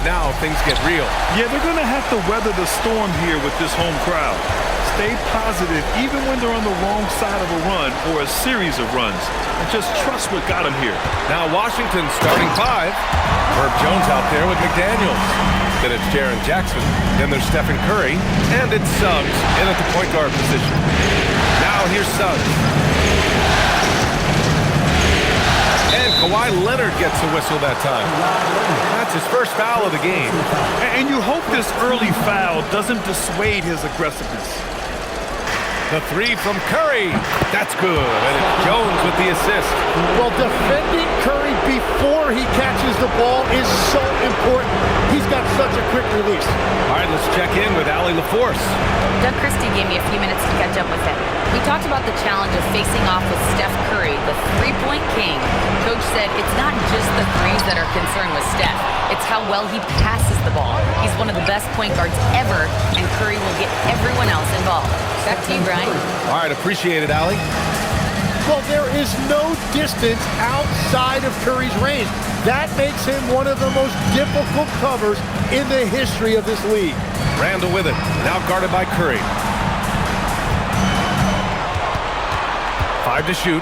now things get real. Yeah, they're going to have to weather the storm here with this home crowd. Stay positive even when they're on the wrong side of a run or a series of runs. And just trust what got them here. Now Washington starting 5. Herb Jones out there with McDaniels. Then it's Jaren Jackson. Then there's Stephen Curry. And it's Suggs in at the point guard position. Now here's Suggs. And Kawhi Leonard gets a whistle that time. That's his first foul of the game. And you hope this early foul doesn't dissuade his aggressiveness. The 3 from Curry. That's good. And it's Jones with the assist. Well, defending Curry before he catches the ball is so important. He's got such a quick release. All right, let's check in with Allie LaForce. Doug Christie gave me a few minutes to catch up with him. We talked about the challenge of facing off with Steph Curry, the three-point king. Coach said it's not just the threes that are concerned with Steph. It's how well he passes the ball. He's one of the best point guards ever, and Curry will get everyone else involved. Back to you, Brian. All right, appreciate it, Allie. Well, there is no distance outside of Curry's range. That makes him one of the most difficult covers in the history of this league. Randall with it, now guarded by Curry. 5 to shoot.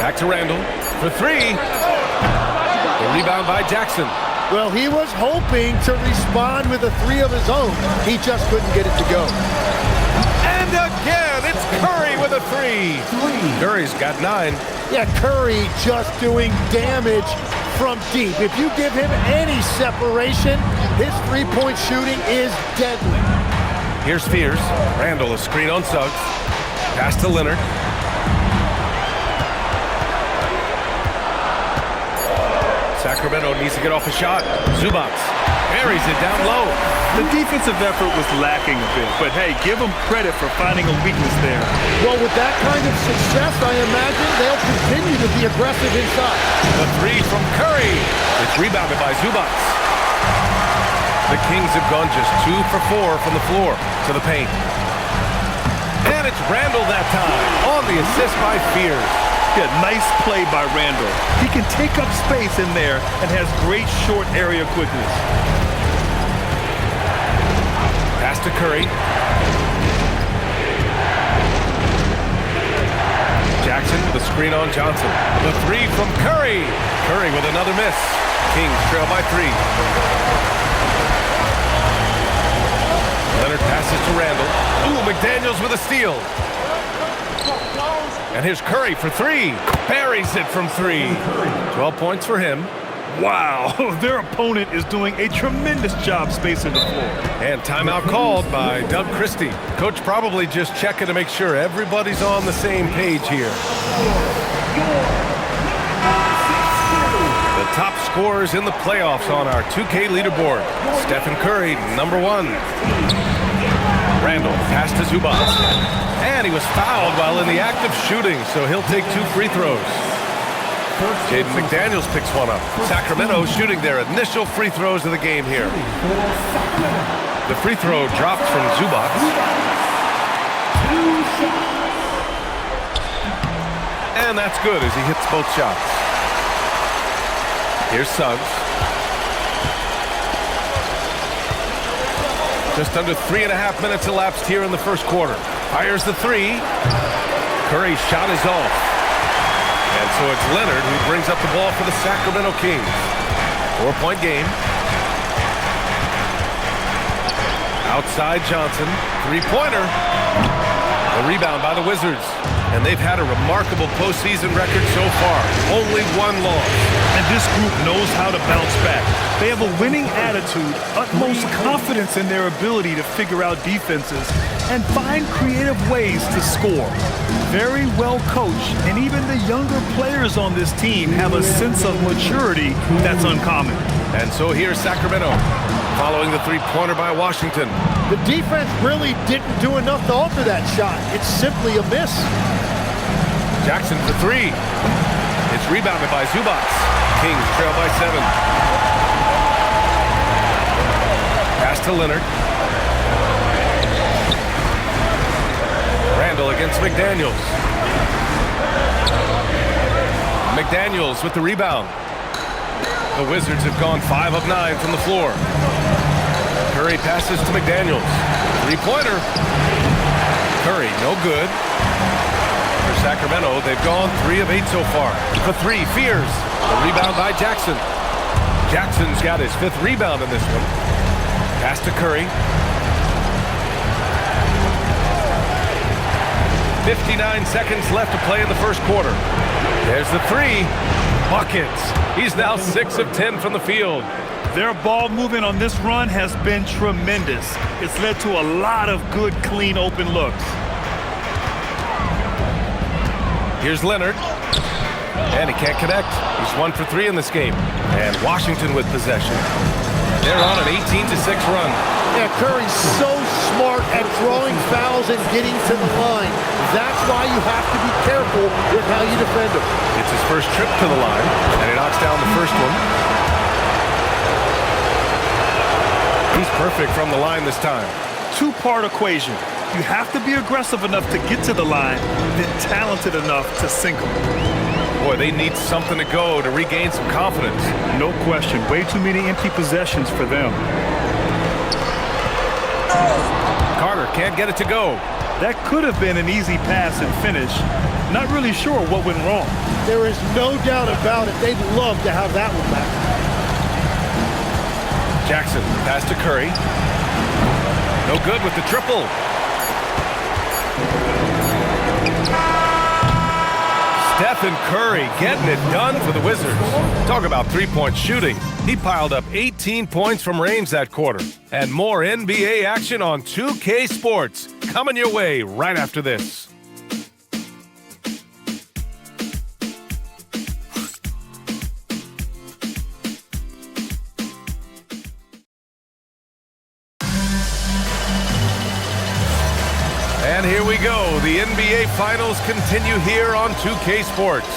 Back to Randall for 3. The rebound by Jackson. Well, he was hoping to respond with a 3 of his own. He just couldn't get it to go. And again, it's Curry with a 3. Curry's got 9. Yeah, Curry just doing damage from deep. If you give him any separation, his three-point shooting is deadly. Here's Fears. Randall, a screen on Suggs. Pass to Leonard. Sacramento needs to get off a shot. Zubac buries it down low. The defensive effort was lacking a bit, but hey, give them credit for finding a weakness there. Well, with that kind of success, I imagine they'll continue to be aggressive inside. The 3 from Curry. It's rebounded by Zubac. The Kings have gone just 2 for 4 from the floor to the paint. And it's Randall that time on the assist by Fears. Yeah, nice play by Randall. He can take up space in there and has great short area quickness. Pass to Curry. Jackson with a screen on Johnson. The 3 from Curry. Curry with another miss. Kings trail by 3. Leonard passes to Randall. Ooh, McDaniels with a steal. And here's Curry for 3. Buries it from 3. 12 points for him. Wow, their opponent is doing a tremendous job spacing the floor. And timeout called by Doug Christie. Coach probably just checking to make sure everybody's on the same page here. The top scorers in the playoffs on our 2K leaderboard. Stephen Curry, number 1. Randall, pass to Zubac. And he was fouled while in the act of shooting, so he'll take 2 free throws. Jaden McDaniels picks one up. Sacramento shooting their initial free throws of the game here. The free throw dropped from Zubac. And that's good as he hits both shots. Here's Suggs. Just under 3.5 minutes elapsed here in the first quarter. Fires the 3. Curry's shot is off. And so it's Leonard who brings up the ball for the Sacramento Kings. 4-point game. Outside Johnson. 3-pointer. A rebound by the Wizards. And they've had a remarkable postseason record so far. Only 1 loss. And this group knows how to bounce back. They have a winning attitude, utmost confidence in their ability to figure out defenses, and find creative ways to score. Very well coached, and even the younger players on this team have a sense of maturity that's uncommon. And so here's Sacramento, following the 3-pointer by Washington. The defense really didn't do enough to alter that shot. It's simply a miss. Jackson for 3. It's rebounded by Zubac. Kings trail by 7. Pass to Leonard. Randall against McDaniels. McDaniels with the rebound. The Wizards have gone 5 of 9 from the floor. Curry passes to McDaniels. Three-pointer. Curry, no good. For Sacramento, they've gone 3 of 8 so far. For 3, Fears. A rebound by Jackson. Jackson's got his 5th rebound in this one. Pass to Curry. 59 seconds left to play in the first quarter. There's the 3. Buckets. He's now 6 of 10 from the field. Their ball movement on this run has been tremendous. It's led to a lot of good, clean, open looks. Here's Leonard. And he can't connect. He's 1 for 3 in this game. And Washington with possession. They're on an 18-6 run. Yeah, Curry's so smart at drawing fouls and getting to the line. That's why you have to be careful with how you defend him. It's his first trip to the line, and he knocks down the first one. He's perfect from the line this time. Two-part equation. You have to be aggressive enough to get to the line, then talented enough to sink them. Boy, they need something to go to regain some confidence. No question. Way too many empty possessions for them. Carter can't get it to go. That could have been an easy pass and finish. Not really sure what went wrong. There is no doubt about it. They'd love to have that one back. Jackson, pass to Curry. No good with the triple. Stephen Curry getting it done for the Wizards. Talk about three-point shooting. He piled up 18 points from range that quarter. And more NBA action on 2K Sports coming your way right after this. And here we go. The NBA Finals continue here on 2K Sports.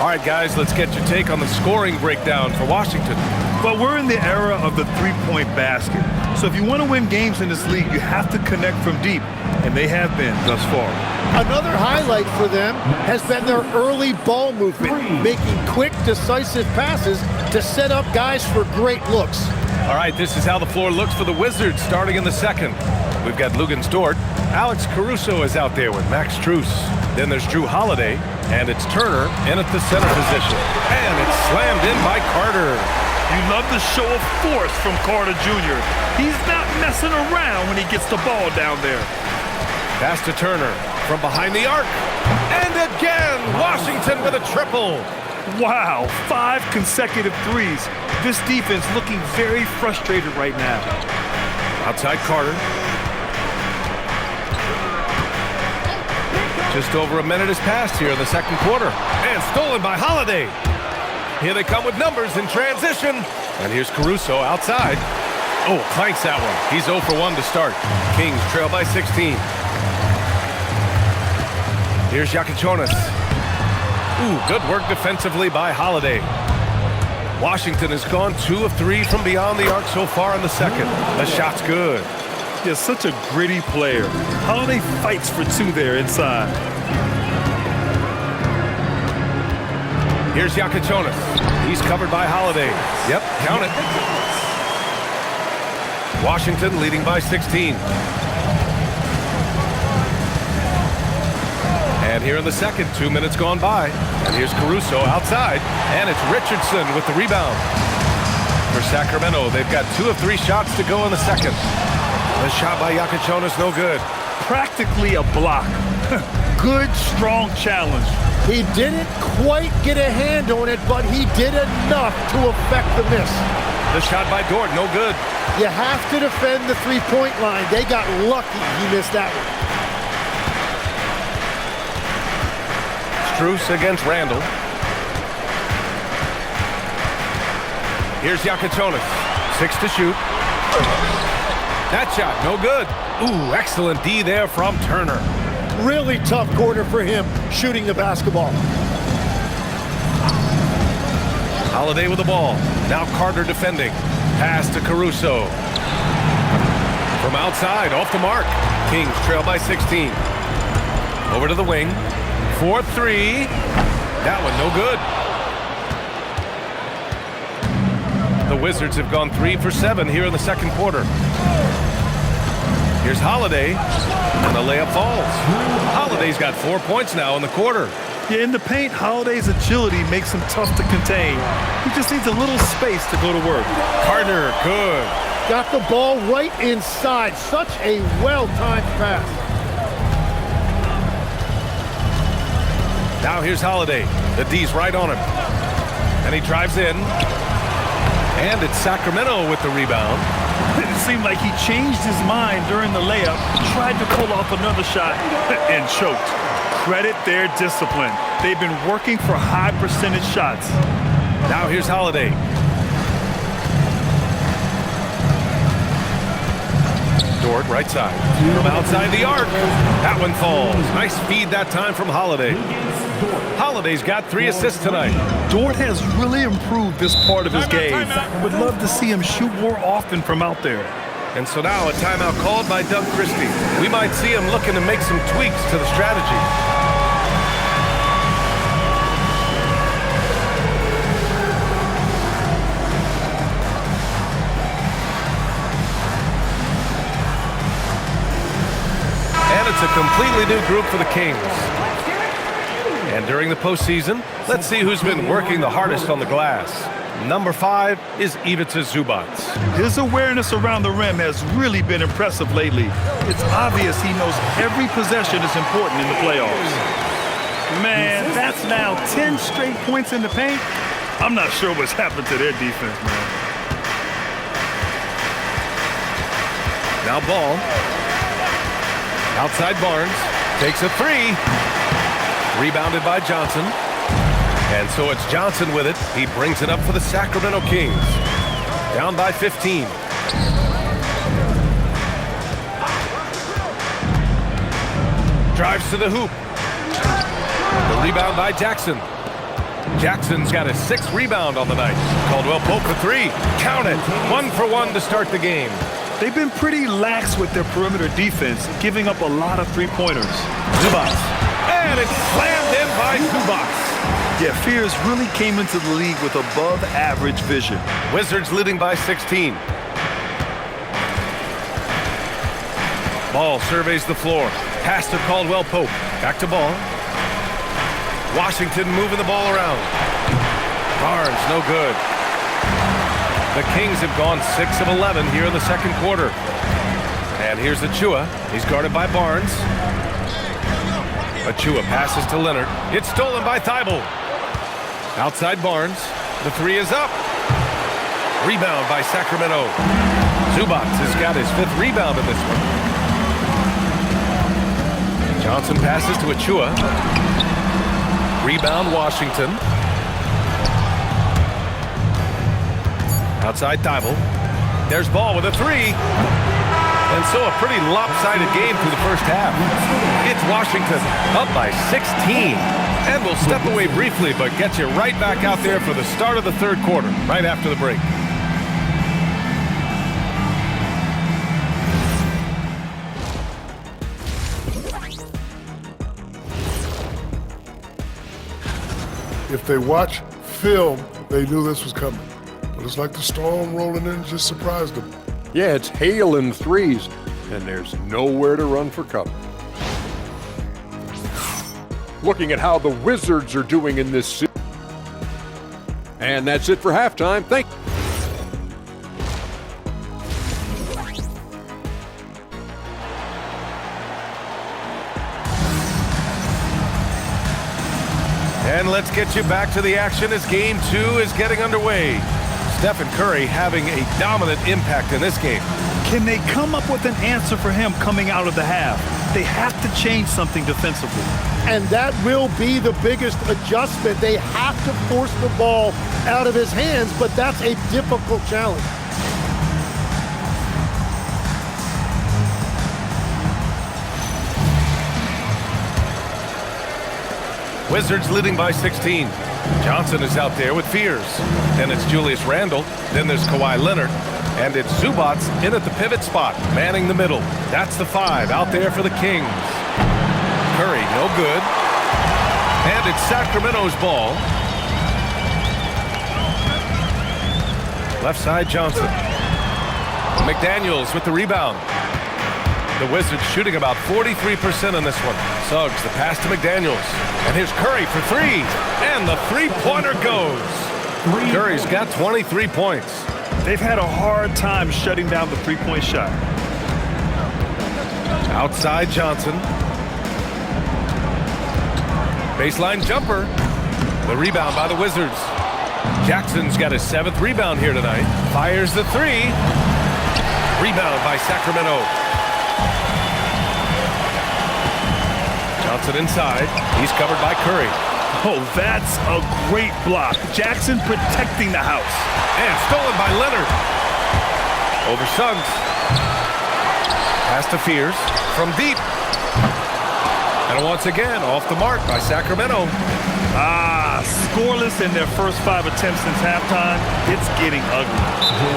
All right, guys, let's get your take on the scoring breakdown for Washington. Well, we're in the era of the three-point basket. So if you want to win games in this league, you have to connect from deep, and they have been thus far. Another highlight for them has been their early ball movement, making quick, decisive passes to set up guys for great looks. All right, this is how the floor looks for the Wizards starting in the second. We've got Luguentz Dort. Alex Caruso is out there with Max Strus. Then there's Drew Holiday, and it's Turner in at the center position. And it's slammed in by Carter. You love the show of force from Carter Jr. He's not messing around when he gets the ball down there. Pass to Turner from behind the arc. And again, Washington with a triple. Wow, 5 consecutive threes. This defense looking very frustrated right now. Outside Carter. Just over a minute has passed here in the second quarter. And stolen by Holiday. Here they come with numbers in transition. And here's Caruso outside. Oh, clanks that one. He's 0 for 1 to start. Kings trail by 16. Here's Jakichonis. Ooh, good work defensively by Holiday. Washington has gone 2 of 3 from beyond the arc so far in the second. The shot's good. He's such a gritty player. Holiday fights for 2 there inside. Here's Jakichonis. He's covered by Holiday. Yep, count it. Washington leading by 16. And here in the second, 2 minutes gone by. And here's Caruso outside. And it's Richardson with the rebound. For Sacramento, they've got 2 of 3 shots to go in the second. The shot by Jakichonis, no good. Practically a block. Good, strong challenge. He didn't quite get a hand on it, but he did enough to affect the miss. The shot by Dort, no good. You have to defend the three-point line. They got lucky he missed that one. Strus against Randall. Here's Jakichonis. 6 to shoot. That shot, no good. Ooh, excellent D there from Turner. Really tough quarter for him shooting the basketball. Holiday with the ball. Now Carter defending. Pass to Caruso. From outside, off the mark. Kings trail by 16. Over to the wing. 4-3. That one no good. The Wizards have gone 3 for 7 here in the second quarter. Here's Holiday, and the layup falls. Holiday's got 4 points now in the quarter. Yeah, in the paint, Holiday's agility makes him tough to contain. He just needs a little space to go to work. Carter, good. Got the ball right inside. Such a well-timed pass. Now here's Holiday. The D's right on him. And he drives in. And it's Sacramento with the rebound. It seemed like he changed his mind during the layup, tried to pull off another shot, and choked. Credit their discipline. They've been working for high percentage shots. Now here's Holiday. Dort, right side. From outside the arc. That one falls. Nice feed that time from Holiday. Holiday's got 3 assists tonight. Dort has really improved this part of his game. Would love to see him shoot more often from out there. And so now a timeout called by Doug Christie. We might see him looking to make some tweaks to the strategy. And it's a completely new group for the Kings. And during the postseason, let's see who's been working the hardest on the glass. Number 5 is Ivica Zubac. His awareness around the rim has really been impressive lately. It's obvious he knows every possession is important in the playoffs. Man, that's now 10 straight points in the paint. I'm not sure what's happened to their defense, man. Now Ball. Outside Barnes. Takes a 3. Rebounded by Johnson. And so it's Johnson with it. He brings it up for the Sacramento Kings. Down by 15. Drives to the hoop. The rebound by Jackson. Jackson's got his 6th rebound on the night. Caldwell Pope for 3. Count it. 1 for 1 to start the game. They've been pretty lax with their perimeter defense, giving up a lot of three-pointers. Zubac. And it's slammed in by Zubac. Yeah, Fears really came into the league with above-average vision. Wizards leading by 16. Ball surveys the floor. Pass to Caldwell Pope. Back to Ball. Washington moving the ball around. Barnes, no good. The Kings have gone 6 of 11 here in the second quarter. And here's Achua. He's guarded by Barnes. Achua passes to Leonard. It's stolen by Thibault. Outside Barnes. The 3 is up. Rebound by Sacramento. Zubac has got his 5th rebound in this one. Johnson passes to Achua. Rebound Washington. Outside Thibault. There's Ball with a 3. And so a pretty lopsided game through the first half. It's Washington up by 16. And we'll step away briefly, but get you right back out there for the start of the third quarter, right after the break. If they watch film, they knew this was coming. But it's like the storm rolling in just surprised them. Yeah, it's hailing threes, and there's nowhere to run for cover. Looking at how the Wizards are doing in this series. And that's it for halftime. Thank you. And let's get you back to the action as Game 2 is getting underway. Stephen Curry having a dominant impact in this game. Can they come up with an answer for him coming out of the half? They have to change something defensively. And that will be the biggest adjustment. They have to force the ball out of his hands, but that's a difficult challenge. Wizards leading by 16. Johnson is out there with Fears. Then it's Julius Randle. Then there's Kawhi Leonard. And it's Zubac in at the pivot spot, manning the middle. That's the 5 out there for the Kings. Curry, no good. And it's Sacramento's ball. Left side, Johnson. McDaniels with the rebound. The Wizards shooting about 43% on this one. Suggs, the pass to McDaniels. And here's Curry for three. And the three-pointer goes. Curry's got 23 points. They've had a hard time shutting down the three-point shot. Outside Johnson. Baseline jumper. The rebound by the Wizards. Jackson's got his 7th rebound here tonight. Fires the three. Rebound by Sacramento. Johnson inside. He's covered by Curry. Oh, that's a great block. Jackson protecting the house. And stolen by Leonard. Over Suggs. Pass to Fears from deep. And once again, off the mark by Sacramento. Scoreless in their first 5 attempts since halftime. It's getting ugly.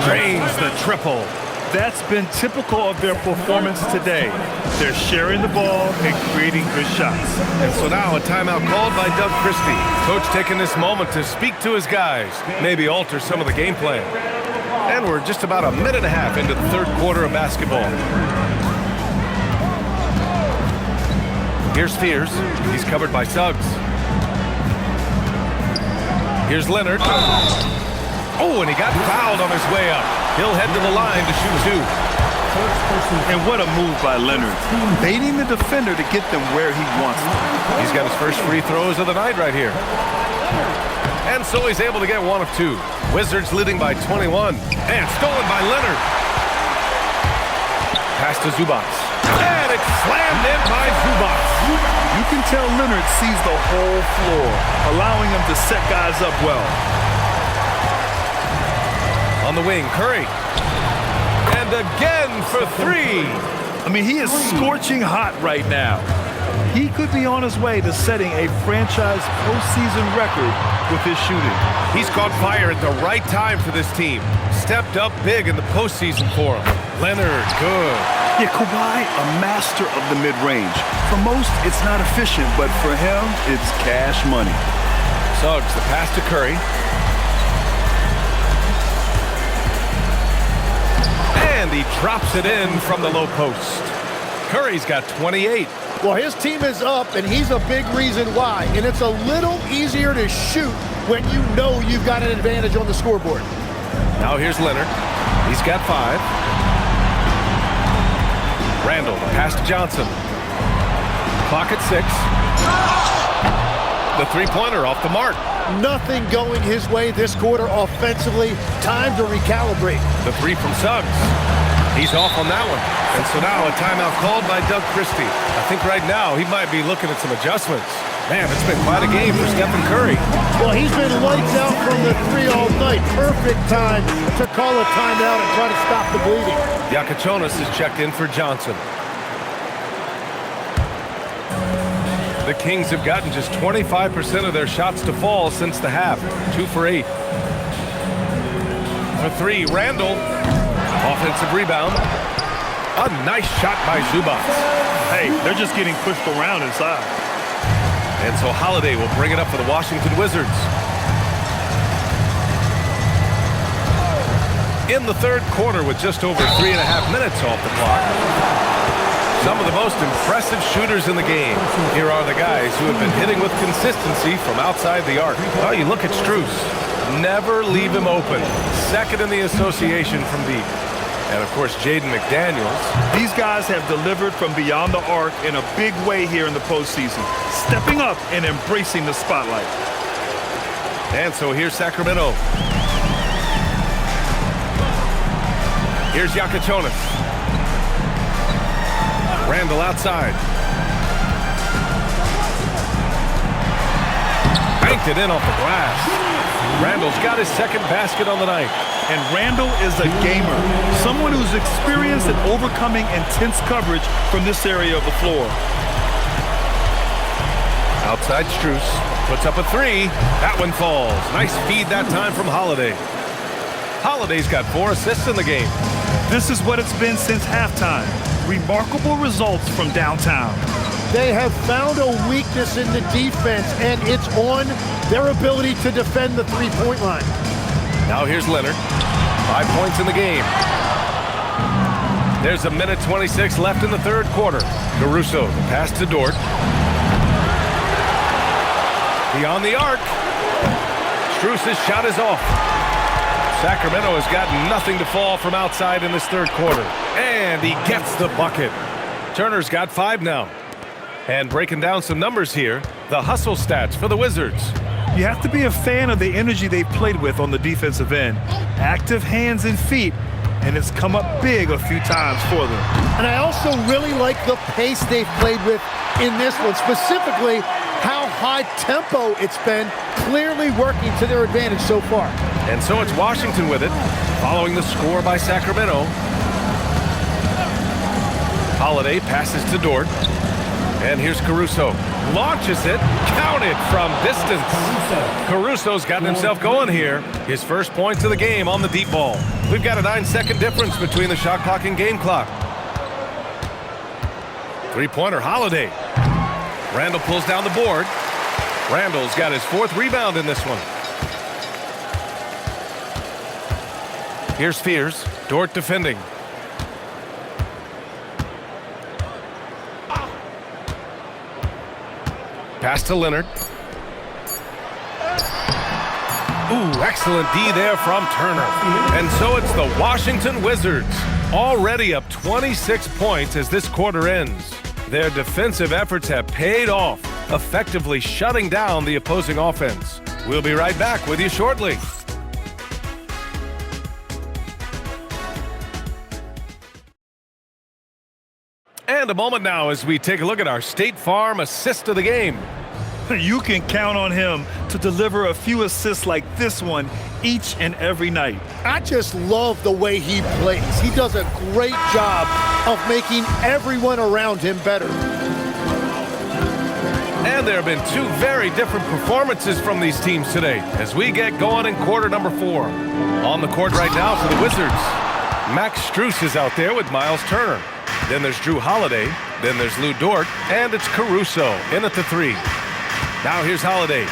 Drains the triple. That's been typical of their performance today. They're sharing the ball and creating good shots. And so now a timeout called by Doug Christie. Coach taking this moment to speak to his guys, maybe alter some of the game plan. And we're just about a minute and a half into the 3rd quarter of basketball. Here's Fears. He's covered by Suggs. Here's Leonard. Oh, and he got fouled on his way up. He'll head to the line to shoot 2. And what a move by Leonard. Baiting the defender to get them where he wants them. He's got his first free throws of the night right here. And so he's able to get 1 of 2. Wizards leading by 21. And stolen by Leonard. Pass to Zubac. And it's slammed in by Zubac. You can tell Leonard sees the whole floor, allowing him to set guys up well. On the wing, Curry. And again for 3. I mean, he is scorching hot right now. He could be on his way to setting a franchise postseason record with his shooting. He's caught fire at the right time for this team. Stepped up big in the postseason for him. Leonard, good. Yeah, Kawhi, a master of the mid-range. For most, it's not efficient, but for him, it's cash money. Suggs, the pass to Curry. And he drops it in from the low post. Curry's got 28. Well, his team is up, and he's a big reason why. And it's a little easier to shoot when you know you've got an advantage on the scoreboard. Now here's Leonard. He's got 5. Randall, pass to Johnson. Clock at 6. The three-pointer off the mark. Nothing going his way this quarter offensively. Time to recalibrate. The 3 from Suggs. He's off on that one. And so now a timeout called by Doug Christie. I think right now he might be looking at some adjustments. Man, it's been quite a game for Stephen Curry. Well, he's been lights out from the 3 all night. Perfect time to call a timeout and try to stop the bleeding. Yakachonis is checked in for Johnson. The Kings have gotten just 25% of their shots to fall since the half. 2 for 8. For 3, Randall. Offensive rebound. A nice shot by Zubac. Hey, they're just getting pushed around inside. And so Holiday will bring it up for the Washington Wizards. In the 3rd quarter with just over 3.5 minutes off the clock. Some of the most impressive shooters in the game. Here are the guys who have been hitting with consistency from outside the arc. Oh, you look at Strus. Never leave him open. 2nd in the association from deep. And, of course, Jaden McDaniels. These guys have delivered from beyond the arc in a big way here in the postseason, stepping up and embracing the spotlight. And so here's Sacramento. Here's Yakachonis. Randall outside. Banked it in off the glass. Randall's got his 2nd basket on the night. And Randall is a gamer, someone who's experienced in overcoming intense coverage from this area of the floor. Outside Strus puts up a 3. That one falls. Nice feed that time from Holiday. Holiday's got 4 assists in the game. This is what it's been since halftime. Remarkable results from downtown. They have found a weakness in the defense, and it's on their ability to defend the three-point line. Now here's Leonard. 5 points in the game. There's a minute 26 left in the third quarter. Caruso, the pass to Dort. Beyond the arc. Strus's shot is off. Sacramento has got nothing to fall from outside in this third quarter. And he gets the bucket. Turner's got 5 now. And breaking down some numbers here, the hustle stats for the Wizards. You have to be a fan of the energy they've played with on the defensive end. Active hands and feet, and it's come up big a few times for them. And I also really like the pace they've played with in this one, specifically how high tempo it's been, clearly working to their advantage so far. And so it's Washington with it, following the score by Sacramento. Holiday passes to Dort. And here's Caruso. Launches it. Counted from distance. Caruso's gotten himself going here. His first points of the game on the deep ball. We've got a 9-second difference between the shot clock and game clock. Three-pointer, Holiday. Randall pulls down the board. Randall's got his 4th rebound in this one. Here's Fears. Dort defending. Pass to Leonard. Ooh, excellent D there from Turner. And so it's the Washington Wizards, already up 26 points as this quarter ends. Their defensive efforts have paid off, effectively shutting down the opposing offense. We'll be right back with you shortly. And a moment now as we take a look at our State Farm assist of the game. You can count on him to deliver a few assists like this one each and every night. I just love the way he plays. He does a great job of making everyone around him better. And there have been 2 very different performances from these teams today as we get going in quarter number 4. On the court right now for the Wizards, Max Strus is out there with Miles Turner. Then there's Drew Holiday. Then there's Lou Dort. And it's Caruso in at the 3. Now here's Holiday.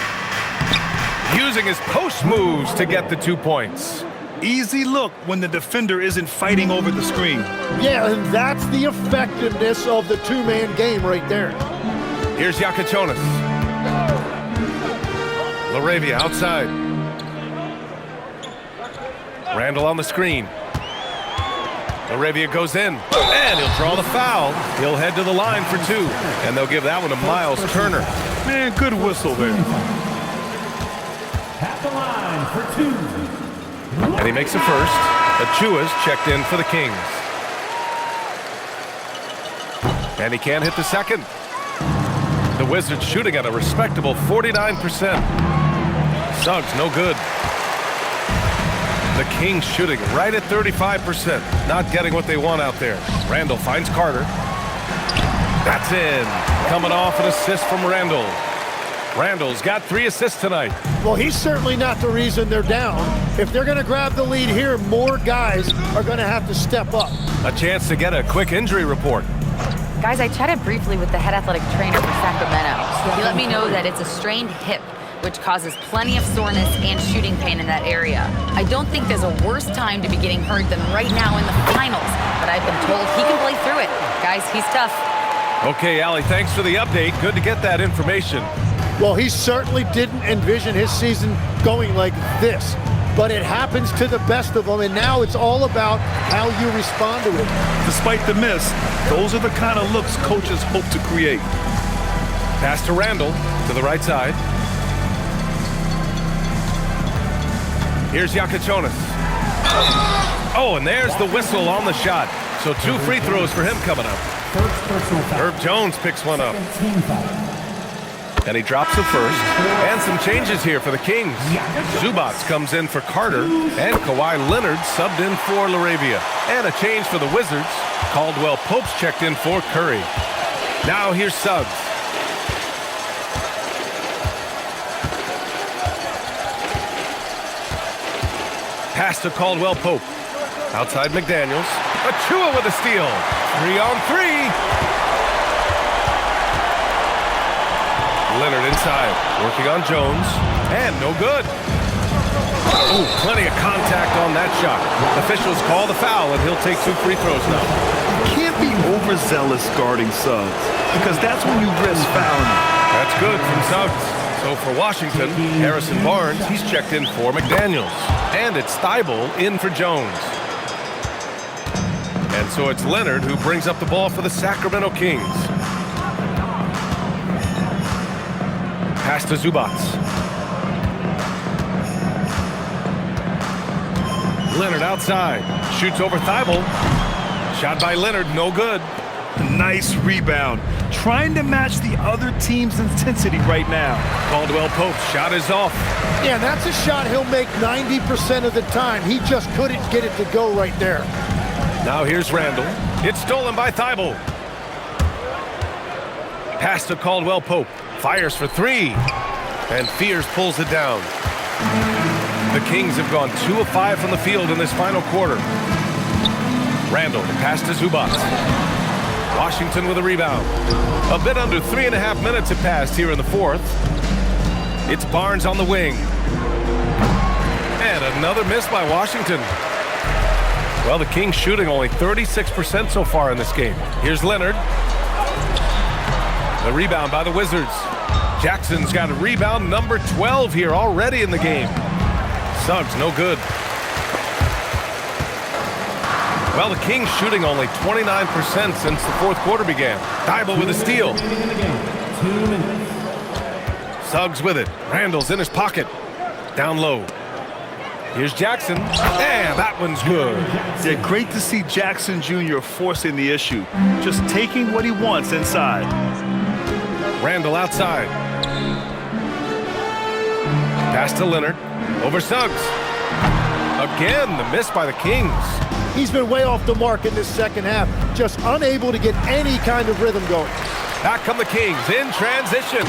Using his post moves to get the 2 points. Easy look when the defender isn't fighting over the screen. Yeah, and that's the effectiveness of the 2-man game right there. Here's Yakachonis. LaRavia outside. Randall on the screen. LaRavia goes in, and he'll draw the foul. He'll head to the line for 2, and they'll give that one to Miles Turner. Man, good whistle there. At the line for 2. And he makes a first. Achua's checked in for the Kings. And he can't hit the second. The Wizards shooting at a respectable 49%. Suggs, no good. The Kings shooting right at 35%. Not getting what they want out there. Randall finds Carter. That's in. Coming off an assist from Randall. Randall's got 3 assists tonight. Well, he's certainly not the reason they're down. If they're going to grab the lead here, more guys are going to have to step up. A chance to get a quick injury report. Guys, I chatted briefly with the head athletic trainer for Sacramento. He let me know that it's a strained hip, which causes plenty of soreness and shooting pain in that area. I don't think there's a worse time to be getting hurt than right now in the finals, but I've been told he can play through it. Guys, he's tough. Okay, Allie, thanks for the update. Good to get that information. Well, he certainly didn't envision his season going like this, but it happens to the best of them, and now it's all about how you respond to it. Despite the miss, those are the kind of looks coaches hope to create. Pass to Randall to the right side. Here's Yakachonis. Oh, and there's the whistle on the shot. So 2 free throws for him coming up. Herb Jones picks one up. And he drops the first. And some changes here for the Kings. Zubats comes in for Carter. And Kawhi Leonard subbed in for LaRavia. And a change for the Wizards. Caldwell Pope's checked in for Curry. Now here's Suggs. Pass to Caldwell Pope. Outside McDaniels. Achua with a steal. 3-on-3. Leonard inside, working on Jones, and no good. Oh, plenty of contact on that shot. Officials call the foul, and he'll take 2 free throws now. You can't be overzealous guarding Suggs, because that's when you risk fouling him. That's good from Suggs. So for Washington, Harrison Barnes, he's checked in for McDaniels. And it's Thibault in for Jones. And so it's Leonard who brings up the ball for the Sacramento Kings. Pass to Zubac. Leonard outside. Shoots over Thibault. Shot by Leonard, no good. Nice rebound. Trying to match the other team's intensity right now. Caldwell Pope's shot is off. Yeah, that's a shot he'll make 90% of the time. He just couldn't get it to go right there. Now here's Randall. It's stolen by Thibault. Pass to Caldwell Pope. Fires for 3. And Fears pulls it down. The Kings have gone 2 of 5 from the field in this final quarter. Randall, the pass to Zubac. Washington with a rebound. A bit under 3.5 minutes have passed here in the 4th. It's Barnes on the wing. And another miss by Washington. Well, the Kings shooting only 36% so far in this game. Here's Leonard. The rebound by the Wizards. Jackson's got a rebound number 12 here already in the game. Suggs, no good. Well, the Kings shooting only 29% since the 4th quarter began. Thibault with a steal. 2 minutes. Suggs with it. Randall's in his pocket. Down low. Here's Jackson. And that one's good. Yeah, great to see Jackson Jr. forcing the issue. Just taking what he wants inside. Randall outside. Pass to Leonard. Over Suggs. Again, the miss by the Kings. He's been way off the mark in this second half. Just unable to get any kind of rhythm going. Back come the Kings in transition.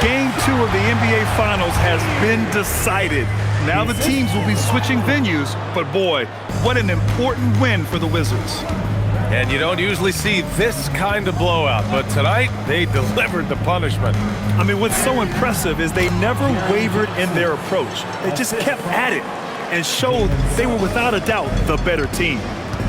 Game 2 of the NBA Finals has been decided. Now the teams will be switching venues, but boy, what an important win for the Wizards. And you don't usually see this kind of blowout, but tonight they delivered the punishment. I mean, what's so impressive is they never wavered in their approach. They just kept at it and showed they were without a doubt the better team.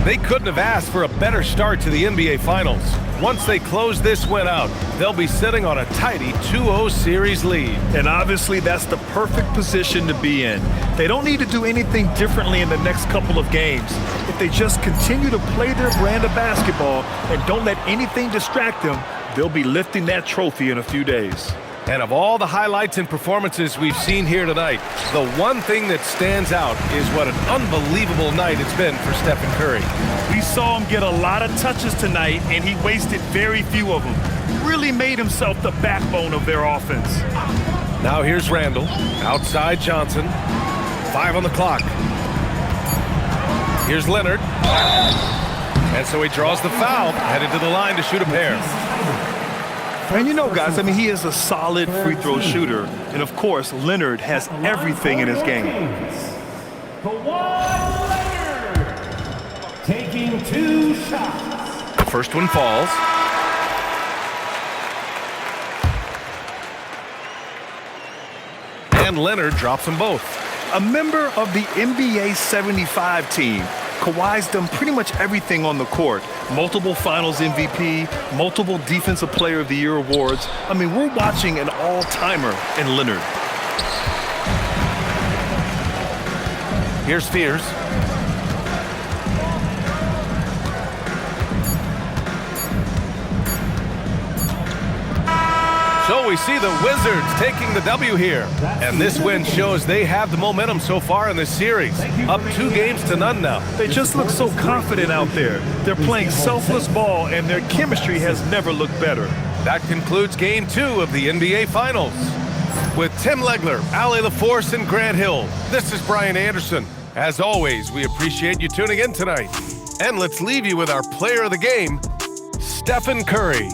They couldn't have asked for a better start to the NBA Finals. Once they close this win out, they'll be sitting on a tidy 2-0 series lead. And obviously that's the perfect position to be in. They don't need to do anything differently in the next couple of games. If they just continue to play their brand of basketball and don't let anything distract them, they'll be lifting that trophy in a few days. And of all the highlights and performances we've seen here tonight, the one thing that stands out is what an unbelievable night it's been for Stephen Curry. We saw him get a lot of touches tonight, and he wasted very few of them. Really made himself the backbone of their offense. Now here's Randall, outside Johnson. 5 on the clock. Here's Leonard. And so he draws the foul, headed to the line to shoot a pair. And you know, guys, I mean, he is a solid free throw shooter. And, of course, Leonard has everything in his game. Kawhi Leonard taking 2 shots. The first one falls. And Leonard drops them both. A member of the NBA 75 team, Kawhi's done pretty much everything on the court. Multiple Finals MVP, multiple Defensive Player of the Year awards. I mean, we're watching an all-timer in Leonard. Here's Fears. So we see the Wizards taking the W here. And this win shows they have the momentum so far in this series. Up 2 games to none now. They just look so confident out there. They're playing selfless ball, and their chemistry has never looked better. That concludes Game 2 of the NBA Finals. With Tim Legler, Allie LaForce, and Grant Hill, this is Brian Anderson. As always, we appreciate you tuning in tonight. And let's leave you with our player of the game, Stephen Curry.